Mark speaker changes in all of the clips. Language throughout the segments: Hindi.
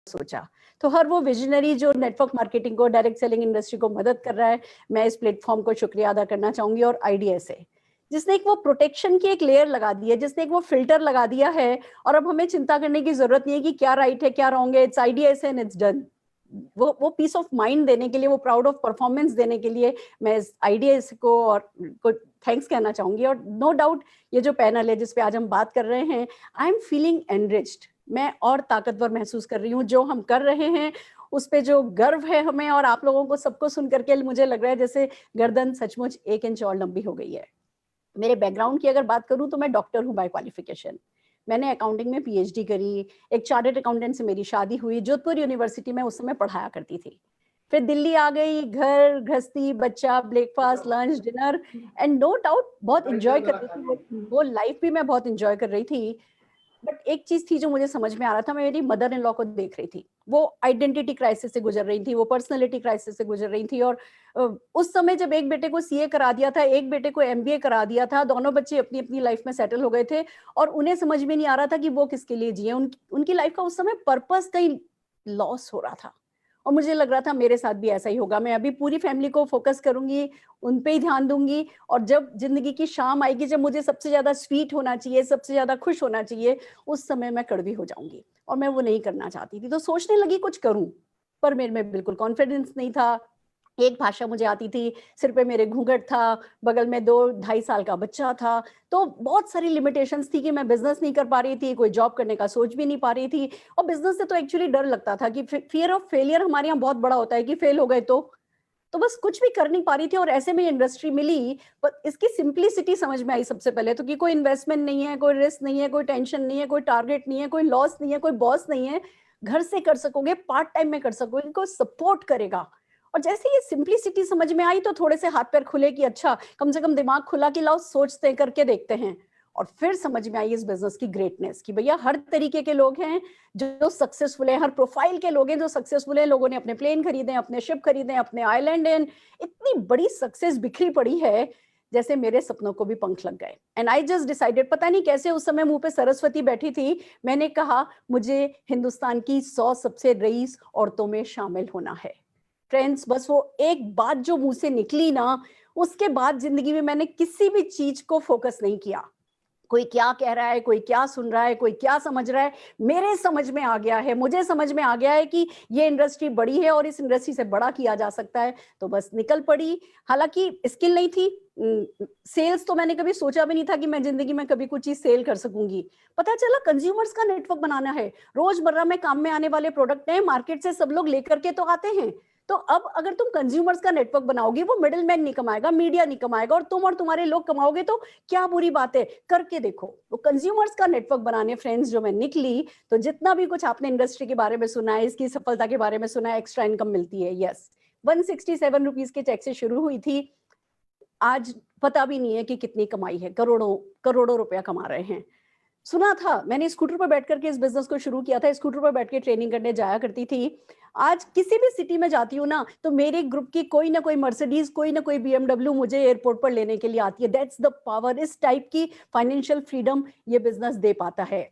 Speaker 1: सोचा। तो हर वो विजनरी जो नेटवर्क मार्केटिंग को, डायरेक्ट सेलिंग इंडस्ट्री को मदद कर रहा है, मैं इस प्लेटफॉर्म को शुक्रिया अदा करना चाहूंगी। और आइडिया से जिसने एक वो प्रोटेक्शन की एक लेयर लगा दी है, जिसने एक वो फिल्टर लगा दिया है, और अब हमें चिंता करने की जरूरत नहीं है कि क्या राइट है क्या रॉन्ग है, it's idea and it's done. वो पीस ऑफ माइंड देने के लिए, वो प्राउड ऑफ परफॉर्मेंस देने के लिए मैं इस आइडिया को और को थैंक्स कहना चाहूंगी। और नो डाउट ये जो पैनल है जिस पे आज हम बात कर रहे हैं, आई एम फीलिंग एनरिच्ड, मैं और ताकतवर महसूस कर रही हूँ। जो हम कर रहे हैं उस पे जो गर्व है हमें, और आप लोगों को सबको सुन करके मुझे लग रहा है जैसे गर्दन सचमुच 1 इंच और लंबी हो गई है। मेरे बैकग्राउंड की अगर बात करूं तो मैं डॉक्टर हूं बाय क्वालिफिकेशन। मैंने अकाउंटिंग में पीएचडी करी, एक चार्टर्ड अकाउंटेंट से मेरी शादी हुई, जोधपुर यूनिवर्सिटी में उस समय पढ़ाया करती थी। फिर दिल्ली आ गई, घर गृहस्थी, बच्चा, breakfast, lunch, dinner, and no doubt बहुत इंजॉय कर रही थी वो लाइफ भी मैं बहुत इंजॉय कर रही थी। बट एक चीज थी जो मुझे समझ में आ रहा था, मैं मेरी मदर इन लॉ को देख रही थी, वो आइडेंटिटी क्राइसिस से गुजर रही थी, वो पर्सनालिटी क्राइसिस से गुजर रही थी। और उस समय जब एक बेटे को सीए करा दिया था, एक बेटे को एमबीए करा दिया था, दोनों बच्चे अपनी अपनी लाइफ में सेटल हो गए थे, और उन्हें समझ में नहीं आ रहा था कि वो किसके लिए जिए। उनकी लाइफ का उस समय पर्पस कहीं लॉस हो रहा था, और मुझे लग रहा था मेरे साथ भी ऐसा ही होगा। मैं अभी पूरी फैमिली को फोकस करूंगी, उन पे ही ध्यान दूंगी, और जब जिंदगी की शाम आएगी, जब मुझे सबसे ज्यादा स्वीट होना चाहिए, सबसे ज्यादा खुश होना चाहिए, उस समय मैं कड़वी हो जाऊंगी, और मैं वो नहीं करना चाहती थी। तो सोचने लगी कुछ करूं, पर मेरे में बिल्कुल कॉन्फिडेंस नहीं था। एक भाषा मुझे आती थी, सिर पे मेरे घूंघट था, बगल में 2-2.5 साल का बच्चा था, तो बहुत सारी लिमिटेशंस थी कि मैं बिजनेस नहीं कर पा रही थी, कोई जॉब करने का सोच भी नहीं पा रही थी। और बिजनेस से तो एक्चुअली डर लगता था कि फियर ऑफ फेलियर हमारे यहाँ बहुत बड़ा होता है कि फेल हो गए तो बस कुछ भी कर नहीं पा रही थी। और ऐसे में इंडस्ट्री मिली, पर इसकी सिंप्लिसिटी समझ में आई सबसे पहले तो, कि कोई इन्वेस्टमेंट नहीं है, कोई रिस्क नहीं है, कोई टेंशन नहीं है, कोई टारगेट नहीं है, कोई लॉस नहीं है, कोई बॉस नहीं है, घर से कर सकोगे, पार्ट टाइम में कर सकोगे, कोई सपोर्ट करेगा। और जैसे ये सिंप्लिसिटी समझ में आई तो थोड़े से हाथ पैर खुले कि अच्छा, कम से कम दिमाग खुला कि लाओ सोचते करके देखते हैं। और फिर समझ में आई इस बिजनेस की ग्रेटनेस कि भैया हर तरीके के लोग हैं जो सक्सेसफुल है, हर प्रोफाइल के लोग हैं जो सक्सेसफुल है। लोगों ने अपने प्लेन खरीदे, अपने शिप खरीदे, अपने आइलैंड इन, इतनी बड़ी सक्सेस बिखरी पड़ी है, जैसे मेरे सपनों को भी पंख लग गए। एंड आई जस्ट डिसाइडेड, पता नहीं कैसे उस समय मुंह पे सरस्वती बैठी थी, मैंने कहा मुझे हिंदुस्तान की 100 सबसे रईस औरतों में शामिल होना है। फ्रेंड्स, बस वो एक बात जो मुंह से निकली ना, उसके बाद जिंदगी में मैंने किसी भी चीज को फोकस नहीं किया। कोई क्या कह रहा है, कोई क्या सुन रहा है, कोई क्या समझ रहा है, मेरे समझ में आ गया है, मुझे समझ में आ गया है कि ये इंडस्ट्री बड़ी है और इस इंडस्ट्री से बड़ा किया जा सकता है। तो बस निकल पड़ी। हालांकि स्किल नहीं थी, सेल्स तो मैंने कभी सोचा भी नहीं था कि मैं जिंदगी में कभी कुछ चीज सेल कर सकूंगी। पता चला कंज्यूमर्स का नेटवर्क बनाना है, रोजमर्रा में काम में आने वाले प्रोडक्ट हैं, मार्केट से सब लोग लेकर के तो आते हैं। तो अब अगर तुम कंज्यूमर्स का नेटवर्क बनाओगी, वो मिडिल मैन नहीं कमाएगा, मीडिया नहीं कमाएगा, और तुम और तुम्हारे लोग कमाओगे, तो क्या बुरी बात है, करके देखो। वो कंज्यूमर्स का नेटवर्क बनाने फ्रेंड्स जो मैं निकली, तो जितना भी कुछ आपने इंडस्ट्री के बारे में सुना है, इसकी सफलता के बारे में सुना है, एक्स्ट्रा इनकम मिलती है, यस, 167 रुपीज के चेक से शुरू हुई थी, आज पता भी नहीं है कि कितनी कमाई है, करोड़ों करोड़ों रुपया कमा रहे हैं। सुना था, मैंने स्कूटर पर बैठ करके इस बिजनेस को शुरू किया था, स्कूटर पर बैठ के ट्रेनिंग करने जाया करती थी। आज किसी भी सिटी में जाती हूँ ना, तो मेरे ग्रुप की कोई ना कोई मर्सिडीज, कोई ना कोई बीएमडब्ल्यू मुझे एयरपोर्ट पर लेने के लिए आती है। दैट्स द पावर, इस टाइप की फाइनेंशियल फ्रीडम ये बिजनेस दे पाता है।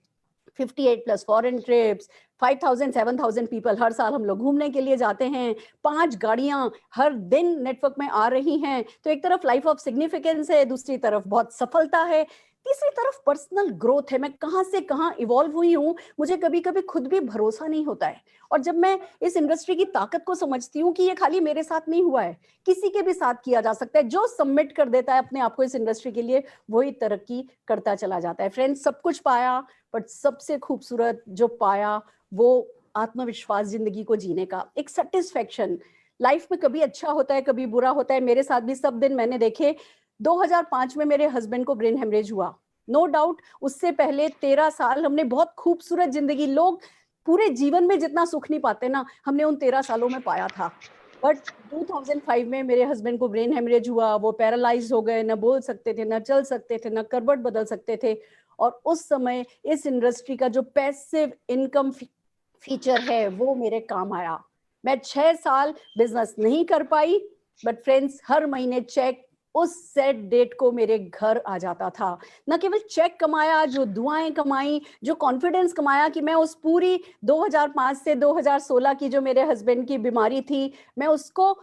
Speaker 1: 58 प्लस फॉरेन ट्रिप्स, 5000 7000 पीपल हर साल हम लोग घूमने के लिए जाते हैं, 5 गाड़ियां हर दिन नेटवर्क में आ रही हैं। तो एक तरफ लाइफ ऑफ सिग्निफिकेंस है, दूसरी तरफ बहुत सफलता है, तीसरी तरफ पर्सनल ग्रोथ है। मैं कहां से कहां इवॉल्व हुई हूं, मुझे कभी कभी खुद भी भरोसा नहीं होता है। और जब मैं इस इंडस्ट्री की ताकत को समझती हूँ कि ये खाली मेरे साथ नहीं हुआ है, किसी के भी साथ किया जा सकता है। जो सबमिट कर देता है अपने आप को इस इंडस्ट्री के लिए, वही तरक्की करता चला जाता है। फ्रेंड्स, सब कुछ पाया, बट सबसे खूबसूरत जो पाया वो आत्मविश्वास, जिंदगी को जीने का एक सेटिस्फेक्शन। लाइफ में कभी अच्छा होता है, कभी बुरा होता है, मेरे साथ भी सब दिन मैंने देखे। 2005 में मेरे हस्बैंड को ब्रेन हेमरेज हुआ, नो डाउट उससे पहले 13 साल हमने बहुत खूबसूरत जिंदगी, लोग पूरे जीवन में जितना सुख नहीं पाते ना, हमने उन 13 सालों में पाया था। बट 2005 में मेरे हस्बैंड को ब्रेन हेमरेज हुआ, वो पैरालाइज हो गए, न बोल सकते थे, न चल सकते थे, न करवट बदल सकते थे। और उस समय इस इंडस्ट्री का जो पैसिव इनकम फीचर है वो मेरे काम आया। मैं 6 साल बिजनेस नहीं कर पाई, बट फ्रेंड्स हर महीने चेक उस सेट डेट को मेरे घर आ जाता था। न केवल चेक कमाया, जो दुआएं कमाई, जो कॉन्फिडेंस कमाया कि मैं उस पूरी 2005 से 2016 की जो मेरे हस्बैंड की बीमारी थी, मैं उसको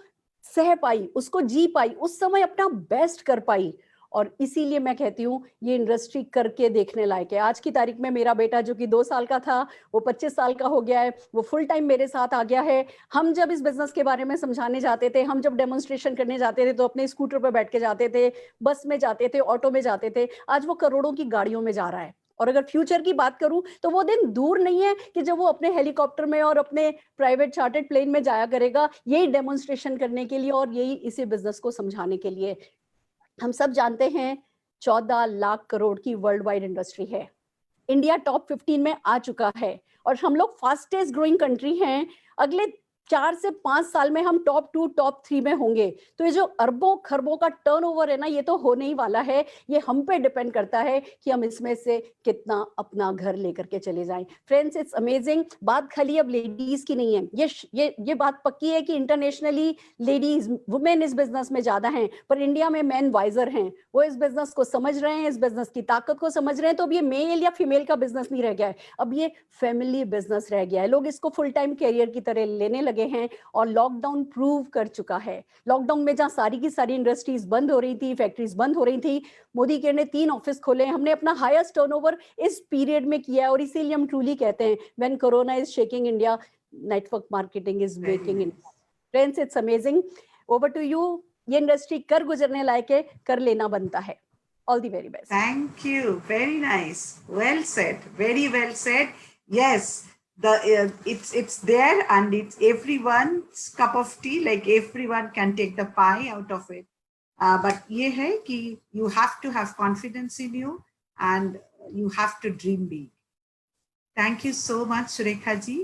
Speaker 1: सह पाई, उसको जी पाई, उस समय अपना बेस्ट कर पाई। और इसीलिए मैं कहती हूँ ये इंडस्ट्री करके देखने लायक है। आज की तारीख में मेरा बेटा जो कि 2 साल का था, वो 25 साल का हो गया है, वो फुल टाइम मेरे साथ आ गया है। हम जब इस बिजनेस के बारे में समझाने जाते थे, हम जब डेमोन्स्ट्रेशन करने जाते थे, तो अपने स्कूटर पर बैठ के जाते थे, बस में जाते थे, ऑटो में जाते थे। आज वो करोड़ों की गाड़ियों में जा रहा है। और अगर फ्यूचर की बात करूं तो वो दिन दूर नहीं है कि जब वो अपने हेलीकॉप्टर में और अपने प्राइवेट चार्टर्ड प्लेन में जाया करेगा, यही डेमोन्स्ट्रेशन करने के लिए और यही इसी बिजनेस को समझाने के लिए। हम सब जानते हैं 14 लाख करोड़ की वर्ल्ड वाइड इंडस्ट्री है। इंडिया टॉप 15 में आ चुका है और हम लोग फास्टेस्ट ग्रोइंग कंट्री हैं। अगले 4 से 5 साल में हम टॉप 2 टॉप 3 में होंगे। तो ये जो अरबों खरबों का टर्नओवर है ना, ये तो होने ही वाला है। ये हम पे डिपेंड करता है कि हम इसमें से कितना अपना घर लेकर के चले जाएं। Friends, it's amazing. बात खाली अब लेडीज की नहीं है, ये बात पक्की है कि इंटरनेशनली लेडीज वुमेन इस बिजनेस में ज्यादा हैं, पर इंडिया में मैन वाइजर हैं। वो इस बिजनेस को समझ रहे हैं, इस बिजनेस की ताकत को समझ रहे हैं। तो अब ये मेल या फीमेल का बिजनेस नहीं रह गया है, अब ये फैमिली बिजनेस रह गया है। लोग इसको फुल टाइम कैरियर की तरह लेने लगे हैं और लॉकडाउन प्रूव कर चुका है। लॉकडाउन में जहां सारी की सारी इंडस्ट्रीज बंद हो रही थी, फैक्ट्रीज बंद हो रही थी, मोदी केयर ने 3 ऑफिस खोले। हमने अपना हाईएस्ट टर्नओवर इस पीरियड में किया है और इसीलिए हम ट्रूली कहते हैं when corona is shaking India, network marketing is making India. Friends, it's amazing. Over to you. ये इंडस्ट्री कर गुजरने लायक है, कर लेना बनता है। All the very best.
Speaker 2: Thank you. Very nice. Well said. Very well said. Yes, it's there and it's everyone's cup of tea. Like everyone can take the pie out of it. But ये है कि you have to have confidence in you and you have to dream big. Thank you so much, Surekha ji.